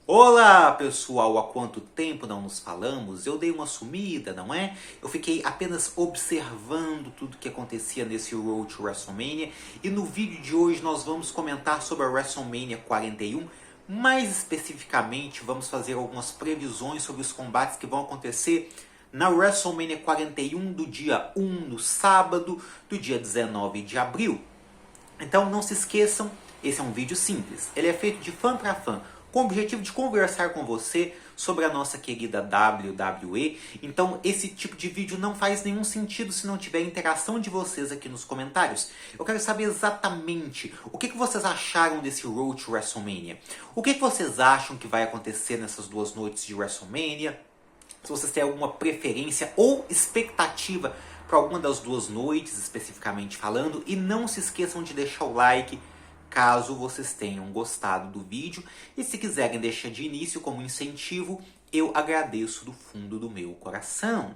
Olá pessoal, há quanto tempo não nos falamos? Eu dei uma sumida, não é? Eu fiquei apenas observando tudo que acontecia nesse Road to WrestleMania e no vídeo de hoje nós vamos comentar sobre a WrestleMania 41. Mais especificamente, vamos fazer algumas previsões sobre os combates que vão acontecer na WrestleMania 41 do dia 1 no sábado, do dia 19 de abril. Então não se esqueçam, esse é um vídeo simples, ele é feito de fã para fã, com o objetivo de conversar com você sobre a nossa querida WWE. Então esse tipo de vídeo não faz nenhum sentido se não tiver interação de vocês aqui nos comentários. Eu quero saber exatamente o que vocês acharam desse Road to WrestleMania. O que vocês acham que vai acontecer nessas duas noites de WrestleMania? Se vocês têm alguma preferência ou expectativa para alguma das duas noites, especificamente falando. E não se esqueçam de deixar o like caso vocês tenham gostado do vídeo. E se quiserem deixar de início como incentivo, eu agradeço do fundo do meu coração.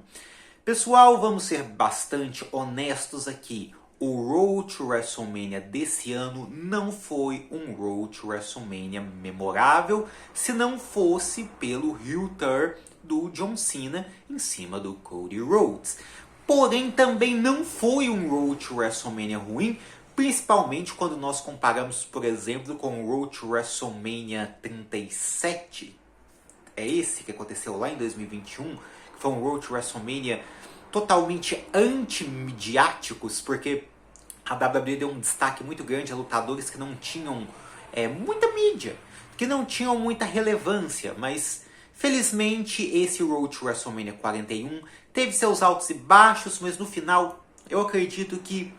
Pessoal, vamos ser bastante honestos aqui. O Road to WrestleMania desse ano não foi um Road to WrestleMania memorável, se não fosse pelo heel turn do John Cena em cima do Cody Rhodes. Porém, também não foi um Road to WrestleMania ruim, principalmente quando nós comparamos, por exemplo, com o Road to WrestleMania 37. É esse que aconteceu lá em 2021, que foi um Road to WrestleMania totalmente anti-midiáticos, porque a WWE deu um destaque muito grande a lutadores que não tinham muita mídia, que não tinham muita relevância, mas felizmente esse Road to WrestleMania 41 teve seus altos e baixos, mas no final eu acredito que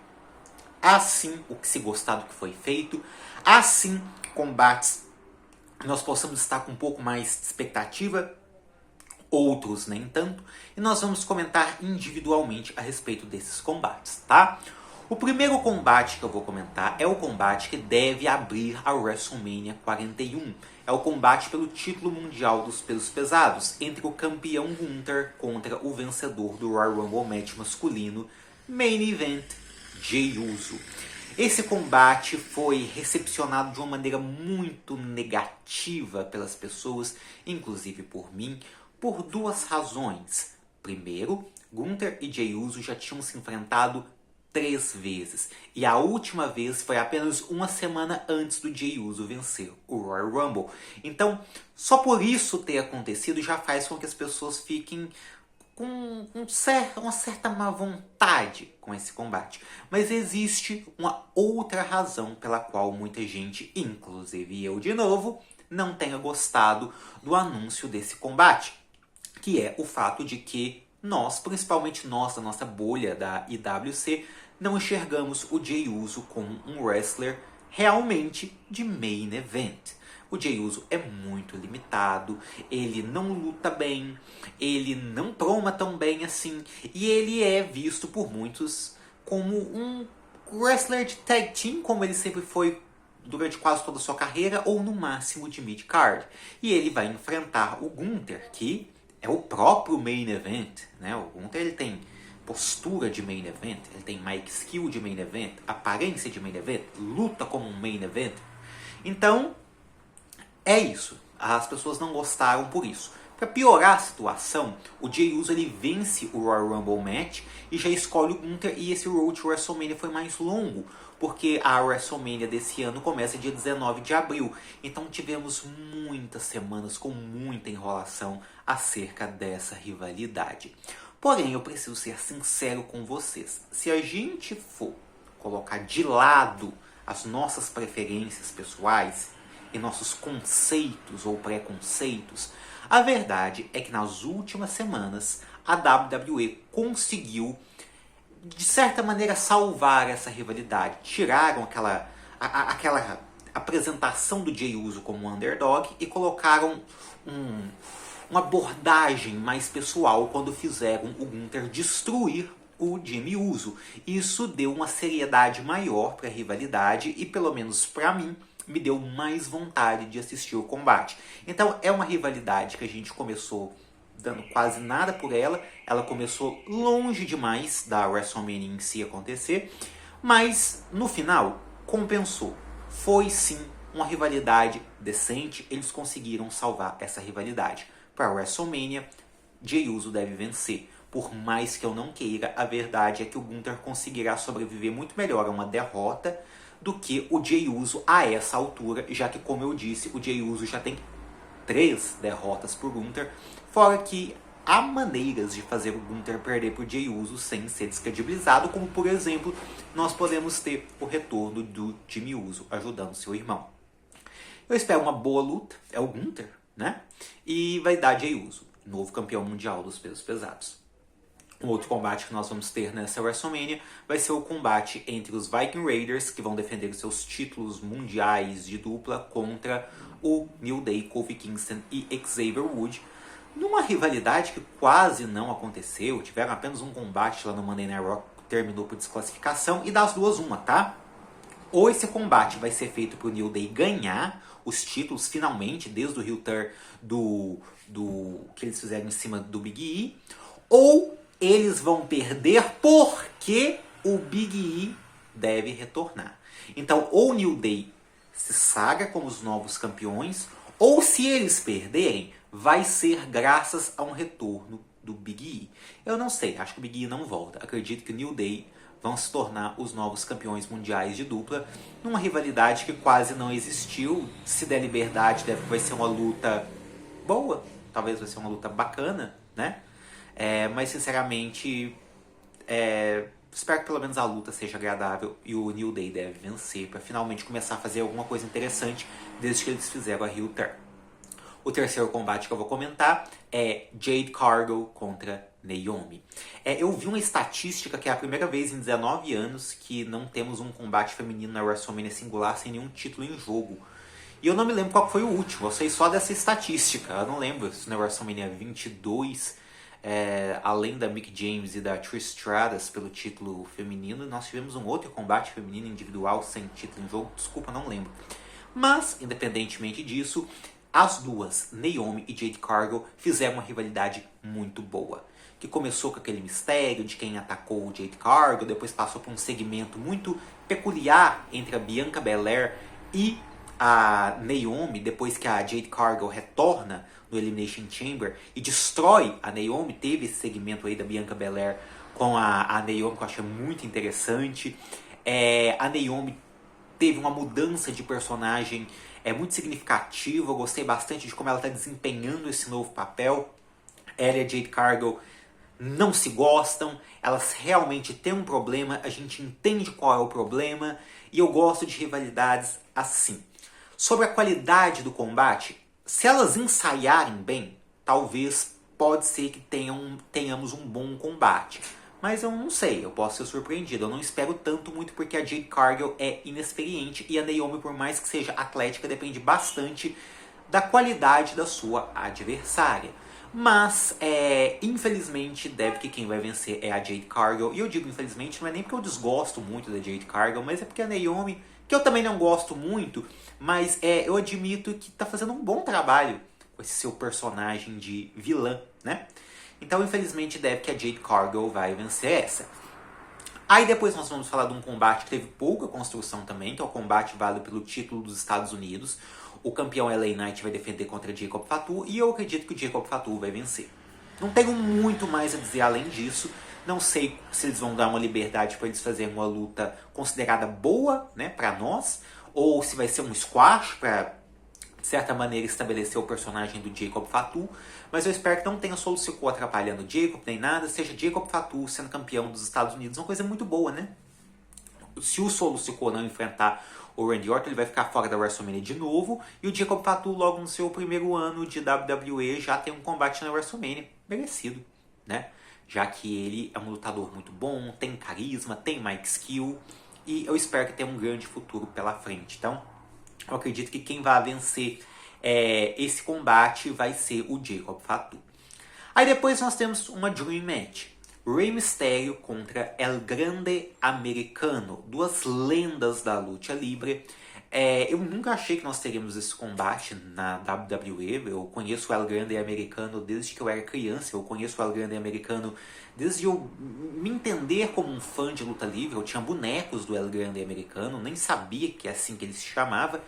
há sim o que se gostar do que foi feito, há sim combates que nós possamos estar com um pouco mais de expectativa, outros nem tanto, e nós vamos comentar individualmente a respeito desses combates, tá? O primeiro combate que eu vou comentar é o combate que deve abrir a WrestleMania 41. É o combate pelo título mundial dos pesos pesados entre o campeão Gunther contra o vencedor do Royal Rumble match masculino, Main Event, Jey Uso. Esse combate foi recepcionado de uma maneira muito negativa pelas pessoas, inclusive por mim, por duas razões. Primeiro, Gunther e Jey Uso já tinham se enfrentado 3 vezes. E a última vez foi apenas uma semana antes do Jey Uso vencer o Royal Rumble. Então, só por isso ter acontecido já faz com que as pessoas fiquem com uma certa má vontade com esse combate. Mas existe uma outra razão pela qual muita gente, inclusive eu de novo, não tenha gostado do anúncio desse combate. Que é o fato de que nós, principalmente nós da nossa bolha da IWC, não enxergamos o Jey Uso como um wrestler realmente de main event. O Jey Uso é muito limitado, ele não luta bem, ele não proma tão bem assim, e ele é visto por muitos como um wrestler de tag team, como ele sempre foi durante quase toda a sua carreira, ou no máximo de mid-card. E ele vai enfrentar o Gunther, que é o próprio main event, né? O Gunther ele tem postura de main event, ele tem mic skill de main event, aparência de main event, luta como um main event. Então, é isso. As pessoas não gostaram por isso. Para piorar a situação, o Jey Uso ele vence o Royal Rumble match e já escolhe o Gunther, e esse Road to WrestleMania foi mais longo, porque a WrestleMania desse ano começa dia 19 de abril. Então tivemos muitas semanas com muita enrolação acerca dessa rivalidade. Porém, eu preciso ser sincero com vocês. Se a gente for colocar de lado as nossas preferências pessoais e nossos conceitos ou preconceitos, a verdade é que nas últimas semanas a WWE conseguiu, de certa maneira, salvar essa rivalidade. Tiraram aquela apresentação do Jey Uso como um underdog e colocaram uma abordagem mais pessoal quando fizeram o Gunther destruir o Jimmy Uso. Isso deu uma seriedade maior para a rivalidade e, pelo menos para mim, me deu mais vontade de assistir o combate. Então é uma rivalidade que a gente começou dando quase nada por ela. Ela começou longe demais da WrestleMania em si acontecer, mas no final compensou. Foi sim uma rivalidade decente, eles conseguiram salvar essa rivalidade. Para WrestleMania, Jey Uso deve vencer. Por mais que eu não queira, a verdade é que o Gunther conseguirá sobreviver muito melhor a uma derrota do que o Jey Uso a essa altura, já que, como eu disse, o Jey Uso já tem 3 derrotas por Gunther, fora que há maneiras de fazer o Gunther perder por Jey Uso sem ser descredibilizado, como, por exemplo, nós podemos ter o retorno do Jimmy Uso ajudando seu irmão. Eu espero uma boa luta, é o Gunther, né? E vai dar Jey Uso, novo campeão mundial dos pesos pesados. Um outro combate que nós vamos ter nessa WrestleMania vai ser o combate entre os Viking Raiders, que vão defender os seus títulos mundiais de dupla, contra o New Day, Kofi Kingston e Xavier Woods, numa rivalidade que quase não aconteceu. Tiveram apenas um combate lá no Monday Night Raw que terminou por desclassificação, e das duas uma, tá? Ou esse combate vai ser feito para o New Day ganhar os títulos finalmente, desde o heel turn do que eles fizeram em cima do Big E, ou eles vão perder porque o Big E deve retornar. Então, ou o New Day se sagra como os novos campeões, ou se eles perderem, vai ser graças a um retorno do Big E. Eu não sei, acho que o Big E não volta. Acredito que o New Day vão se tornar os novos campeões mundiais de dupla, numa rivalidade que quase não existiu. Se der liberdade, vai ser uma luta boa, talvez vai ser uma luta bacana, né? Mas sinceramente, espero que pelo menos a luta seja agradável e o New Day deve vencer para finalmente começar a fazer alguma coisa interessante desde que eles fizeram a heel turn. O terceiro combate que eu vou comentar é Jade Cargill contra Naomi. Eu vi uma estatística que é a primeira vez em 19 anos que não temos um combate feminino na WrestleMania singular sem nenhum título em jogo. E eu não me lembro qual foi o último, eu sei só dessa estatística. Eu não lembro se na WrestleMania 22, além da Mickie James e da Trish Stratus pelo título feminino, nós tivemos um outro combate feminino individual sem título em jogo. Desculpa, não lembro. Mas, independentemente disso, as duas, Naomi e Jade Cargill, fizeram uma rivalidade muito boa. Que começou com aquele mistério de quem atacou o Jade Cargill, depois passou por um segmento muito peculiar entre a Bianca Belair e a Naomi, depois que a Jade Cargill retorna no Elimination Chamber e destrói a Naomi. Teve esse segmento aí da Bianca Belair com a Naomi, que eu achei muito interessante. A Naomi teve uma mudança de personagem muito significativa. Eu gostei bastante de como ela está desempenhando esse novo papel. Ela e a Jade Cargill não se gostam, elas realmente têm um problema, a gente entende qual é o problema, e eu gosto de rivalidades assim. Sobre a qualidade do combate, se elas ensaiarem bem, talvez pode ser que tenhamos um bom combate. Mas eu não sei, eu posso ser surpreendido. Eu não espero tanto muito porque a Jade Cargill é inexperiente e a Naomi, por mais que seja atlética, depende bastante da qualidade da sua adversária. Mas, infelizmente, deve que quem vai vencer é a Jade Cargill. E eu digo infelizmente, não é nem porque eu desgosto muito da Jade Cargill, mas é porque a Naomi, que eu também não gosto muito, mas eu admito que está fazendo um bom trabalho com esse seu personagem de vilã, né? Então, infelizmente, deve que a Jade Cargill vai vencer essa. Aí depois nós vamos falar de um combate que teve pouca construção também, que é o combate válido pelo título dos Estados Unidos. O campeão LA Knight vai defender contra Jacob Fatu e eu acredito que o Jacob Fatu vai vencer. Não tenho muito mais a dizer além disso. Não sei se eles vão dar uma liberdade para eles fazerem uma luta considerada boa, né, para nós, ou se vai ser um squash para, de certa maneira, estabelecer o personagem do Jacob Fatu. Mas eu espero que não tenha Solo Sikoa atrapalhando o Jacob nem nada, seja Jacob Fatu sendo campeão dos Estados Unidos, uma coisa muito boa, né? Se o Solo Sikoa não enfrentar o Randy Orton, ele vai ficar fora da WrestleMania de novo. E o Jacob Fatu, logo no seu primeiro ano de WWE, já tem um combate na WrestleMania. Merecido, né? Já que ele é um lutador muito bom, tem carisma, tem mic skill. E eu espero que tenha um grande futuro pela frente. Então, eu acredito que quem vai vencer esse combate vai ser o Jacob Fatu. Aí depois nós temos uma Dream Match. Rey Mysterio contra El Grande Americano, duas lendas da luta livre. Eu nunca achei que nós teríamos esse combate na WWE. Eu conheço o El Grande Americano desde que eu era criança. Eu conheço o El Grande Americano desde eu me entender como um fã de luta livre. Eu tinha bonecos do El Grande Americano, nem sabia que é assim que ele se chamava.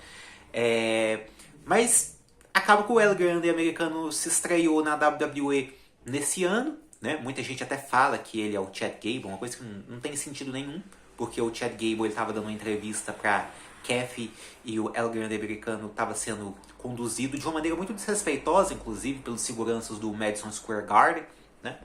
Mas acaba que o El Grande americano se estreou na WWE nesse ano, né? Muita gente até fala que ele é o Chad Gable, uma coisa que não tem sentido nenhum, porque o Chad Gable estava dando uma entrevista para Kathy e o El Grande americano estava sendo conduzido de uma maneira muito desrespeitosa, inclusive pelos seguranças do Madison Square Garden, né?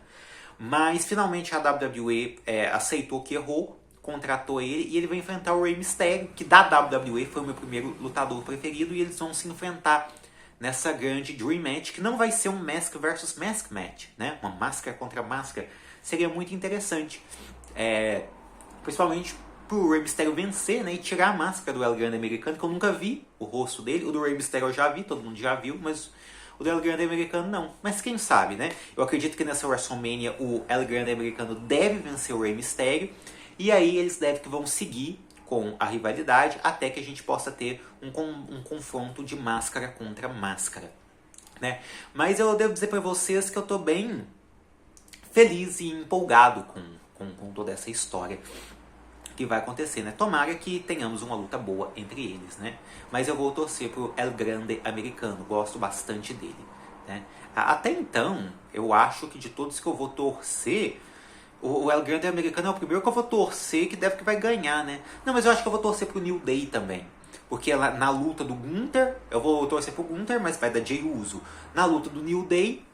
Mas finalmente a WWE aceitou que errou, contratou ele e ele vai enfrentar o Rey Mysterio, que da WWE foi o meu primeiro lutador preferido, e eles vão se enfrentar nessa grande Dream Match, que não vai ser um Mask versus Mask Match, né? Uma máscara contra máscara. Seria muito interessante. Principalmente pro Rey Mysterio vencer, né? E tirar a máscara do El Grande americano, que eu nunca vi o rosto dele. O do Rey Mysterio eu já vi, todo mundo já viu, mas o do El Grande americano não. Mas quem sabe, né? Eu acredito que nessa WrestleMania o El Grande americano deve vencer o Rey Mysterio. E aí eles devem que vão seguir com a rivalidade até que a gente possa ter um confronto de máscara contra máscara, né? Mas eu devo dizer para vocês que eu tô bem feliz e empolgado com toda essa história que vai acontecer, né? Tomara que tenhamos uma luta boa entre eles, né? Mas eu vou torcer pro El Grande americano, gosto bastante dele, né? Até então, eu acho que de todos que eu vou torcer, o El Grande americano é o primeiro que eu vou torcer, que deve que vai ganhar, né? Não, mas eu acho que eu vou torcer pro New Day também. Porque na luta do Gunther, eu vou torcer pro Gunther, mas vai dar Jey Uso. Na luta do New Day,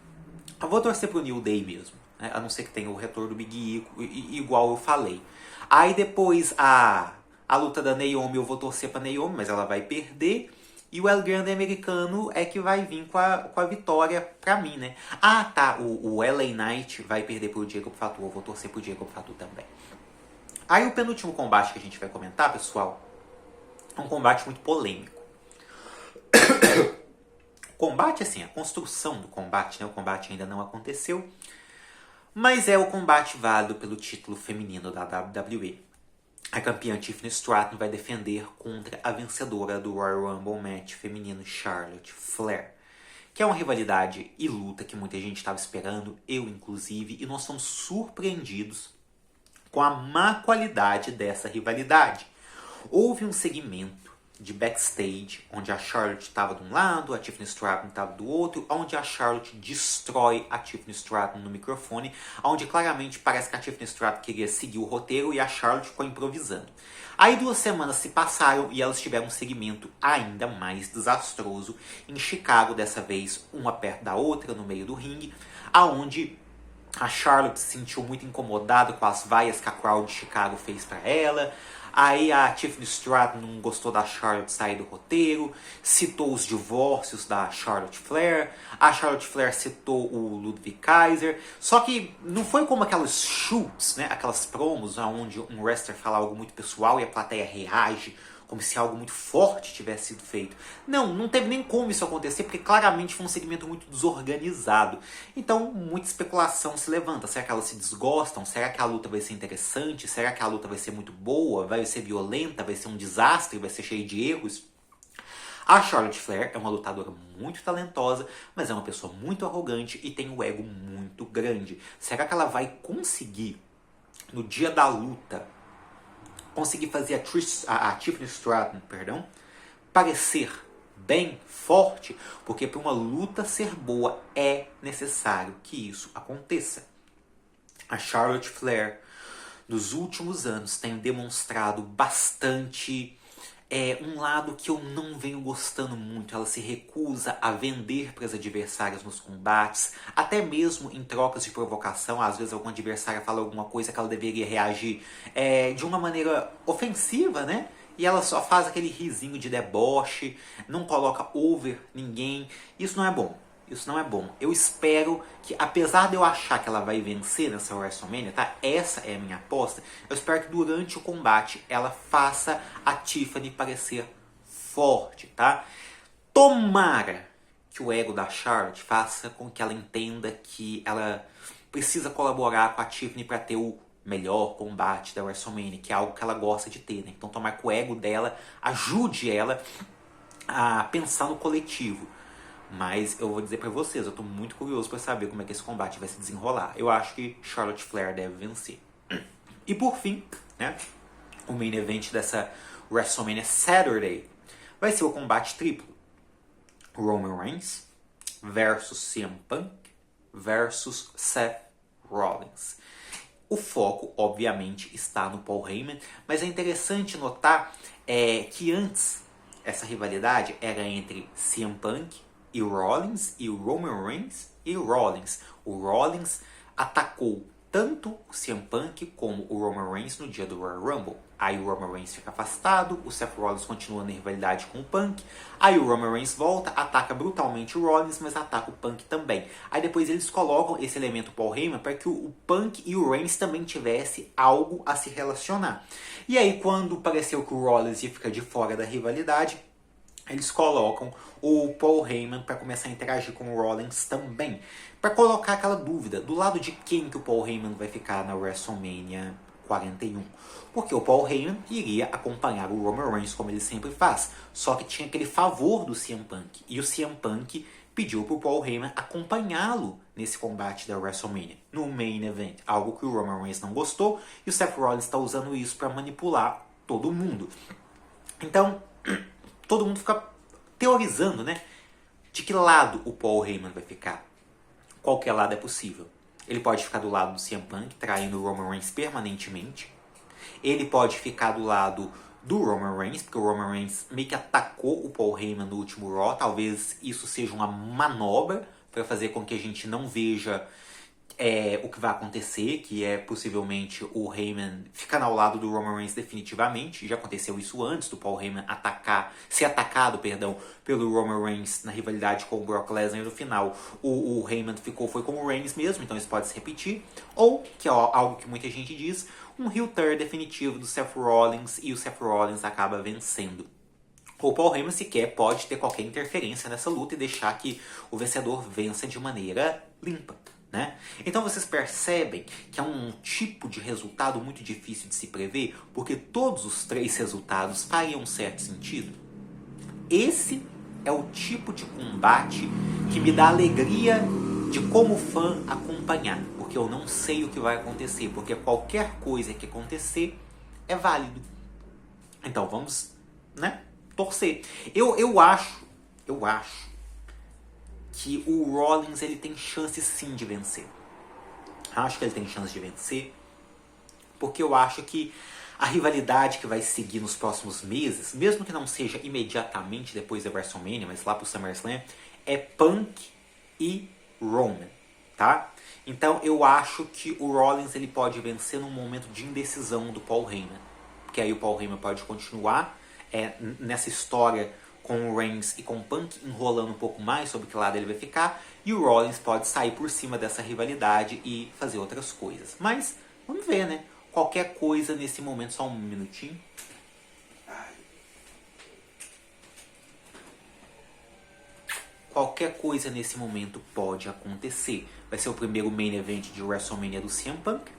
eu vou torcer pro New Day mesmo, né? A não ser que tenha o retorno do Big E, igual eu falei. Aí depois a luta da Naomi, eu vou torcer pra Naomi, mas ela vai perder. E o El Grande americano é que vai vir com a vitória pra mim, né? Ah, tá. O LA Knight vai perder pro Jacob Fatu. Eu vou torcer pro Jacob Fatu também. Aí o penúltimo combate que a gente vai comentar, pessoal, é um combate muito polêmico. O combate, assim, a construção do combate, né? O combate ainda não aconteceu. Mas é o combate válido pelo título feminino da WWE. A campeã Tiffany Stratton vai defender contra a vencedora do Royal Rumble Match feminino Charlotte Flair, que é uma rivalidade e luta que muita gente estava esperando, eu inclusive, e nós fomos surpreendidos com a má qualidade dessa rivalidade. Houve um segmento de backstage, onde a Charlotte estava de um lado, a Tiffany Stratton estava do outro, onde a Charlotte destrói a Tiffany Stratton no microfone, onde claramente parece que a Tiffany Stratton queria seguir o roteiro e a Charlotte ficou improvisando. Aí 2 semanas se passaram e elas tiveram um segmento ainda mais desastroso em Chicago, dessa vez uma perto da outra, no meio do ringue, aonde a Charlotte se sentiu muito incomodada com as vaias que a crowd de Chicago fez para ela. Aí a Tiffany Stratton não gostou da Charlotte sair do roteiro, citou os divórcios da Charlotte Flair, a Charlotte Flair citou o Ludwig Kaiser, só que não foi como aquelas shoots, né, aquelas promos onde um wrestler fala algo muito pessoal e a plateia reage como se algo muito forte tivesse sido feito. Não teve nem como isso acontecer, porque claramente foi um segmento muito desorganizado. Então, muita especulação se levanta. Será que elas se desgostam? Será que a luta vai ser interessante? Será que a luta vai ser muito boa? Vai ser violenta? Vai ser um desastre? Vai ser cheio de erros? A Charlotte Flair é uma lutadora muito talentosa, mas é uma pessoa muito arrogante e tem um ego muito grande. Será que ela vai conseguir, no dia da luta, conseguir fazer a Tiffany Stratton, parecer bem forte? Porque para uma luta ser boa é necessário que isso aconteça. A Charlotte Flair, nos últimos anos, tem demonstrado bastante um lado que eu não venho gostando muito. Ela se recusa a vender para as adversárias nos combates, até mesmo em trocas de provocação. Às vezes alguma adversária fala alguma coisa que ela deveria reagir de uma maneira ofensiva, né? E ela só faz aquele risinho de deboche, não coloca over ninguém. Isso não é bom. Isso não é bom. Eu espero que, apesar de eu achar que ela vai vencer nessa WrestleMania, tá? Essa é a minha aposta. Eu espero que durante o combate ela faça a Tiffany parecer forte, tá? Tomara que o ego da Charlotte faça com que ela entenda que ela precisa colaborar com a Tiffany para ter o melhor combate da WrestleMania, que é algo que ela gosta de ter, né? Então tomara que o ego dela ajude ela a pensar no coletivo. Mas eu vou dizer pra vocês, eu tô muito curioso pra saber como é que esse combate vai se desenrolar. Eu acho que Charlotte Flair deve vencer. E por fim, né, o main event dessa WrestleMania Saturday vai ser o combate triplo. Roman Reigns versus CM Punk versus Seth Rollins. O foco, obviamente, está no Paul Heyman, mas é interessante notar que antes essa rivalidade era entre CM Punk e Rollins, e o Roman Reigns e Rollins. O Rollins atacou tanto o CM Punk como o Roman Reigns no dia do Royal Rumble. Aí o Roman Reigns fica afastado, o Seth Rollins continua na rivalidade com o Punk. Aí o Roman Reigns volta, ataca brutalmente o Rollins, mas ataca o Punk também. Aí depois eles colocam esse elemento Paul Heyman para que o Punk e o Reigns também tivesse algo a se relacionar. E aí quando pareceu que o Rollins ia ficar de fora da rivalidade, eles colocam o Paul Heyman para começar a interagir com o Rollins também. Para colocar aquela dúvida, do lado de quem que o Paul Heyman vai ficar na WrestleMania 41. Porque o Paul Heyman iria acompanhar o Roman Reigns como ele sempre faz. Só que tinha aquele favor do CM Punk. E o CM Punk pediu para o Paul Heyman acompanhá-lo nesse combate da WrestleMania, no Main Event. Algo que o Roman Reigns não gostou. E o Seth Rollins está usando isso para manipular todo mundo. Então, todo mundo fica teorizando, né? De que lado o Paul Heyman vai ficar. Qualquer lado é possível. Ele pode ficar do lado do CM Punk, traindo o Roman Reigns permanentemente. Ele pode ficar do lado do Roman Reigns, porque o Roman Reigns meio que atacou o Paul Heyman no último Raw. Talvez isso seja uma manobra para fazer com que a gente não veja o que vai acontecer, que é possivelmente o Heyman ficar ao lado do Roman Reigns definitivamente. Já aconteceu isso antes do Paul Heyman ser atacado pelo Roman Reigns na rivalidade com o Brock Lesnar, e no final o Heyman foi com o Reigns mesmo, então isso pode se repetir. Ou, que é algo que muita gente diz, um heel turn definitivo do Seth Rollins e o Seth Rollins acaba vencendo. O Paul Heyman sequer pode ter qualquer interferência nessa luta e deixar que o vencedor vença de maneira limpa. Né? Então vocês percebem que é um tipo de resultado muito difícil de se prever, porque todos os três resultados fariam um certo sentido. Esse é o tipo de combate que me dá alegria de, como fã, acompanhar, porque eu não sei o que vai acontecer, porque qualquer coisa que acontecer é válido. Então vamos, né, torcer. Eu acho que o Rollins ele tem chance sim de vencer. Acho que ele tem chance de vencer, porque eu acho que a rivalidade que vai seguir nos próximos meses, mesmo que não seja imediatamente depois da WrestleMania, mas lá pro SummerSlam, é Punk e Roman, tá? Então eu acho que o Rollins ele pode vencer num momento de indecisão do Paul Heyman, porque aí o Paul Heyman pode continuar nessa história com o Reigns e com o Punk, enrolando um pouco mais sobre que lado ele vai ficar, e o Rollins pode sair por cima dessa rivalidade e fazer outras coisas. Mas, vamos ver, né? Qualquer coisa nesse momento, só um minutinho. Qualquer coisa nesse momento pode acontecer. Vai ser o primeiro main event de WrestleMania do CM Punk.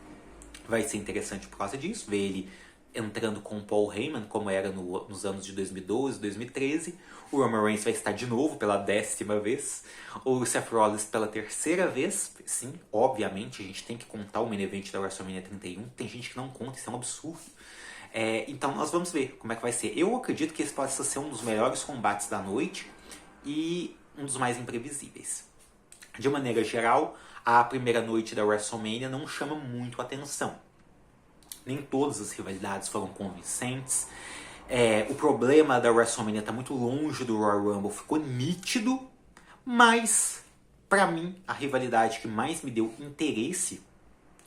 Vai ser interessante por causa disso, ver ele entrando com o Paul Heyman, como era nos anos de 2012, 2013. O Roman Reigns vai estar de novo pela 10ª vez. O Seth Rollins pela 3ª vez. Sim, obviamente, a gente tem que contar o main event da WrestleMania 31. Tem gente que não conta, isso é um absurdo. Então nós vamos ver como é que vai ser. Eu acredito que esse possa ser um dos melhores combates da noite e um dos mais imprevisíveis. De maneira geral, a primeira noite da WrestleMania não chama muito atenção. Nem todas as rivalidades foram convincentes. O problema da WrestleMania está muito longe do Royal Rumble, ficou nítido. Mas, para mim, a rivalidade que mais me deu interesse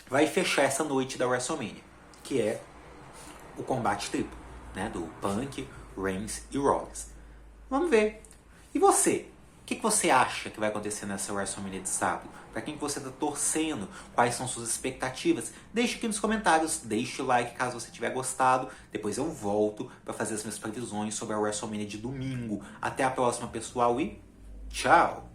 vai fechar essa noite da WrestleMania, que é o combate triplo, né, do Punk, Reigns e Rollins. Vamos ver. E você? O que você acha que vai acontecer nessa WrestleMania de sábado? Para quem que você está torcendo? Quais são suas expectativas? Deixe aqui nos comentários, deixe o like caso você tiver gostado. Depois eu volto para fazer as minhas previsões sobre a WrestleMania de domingo. Até a próxima, pessoal, e tchau!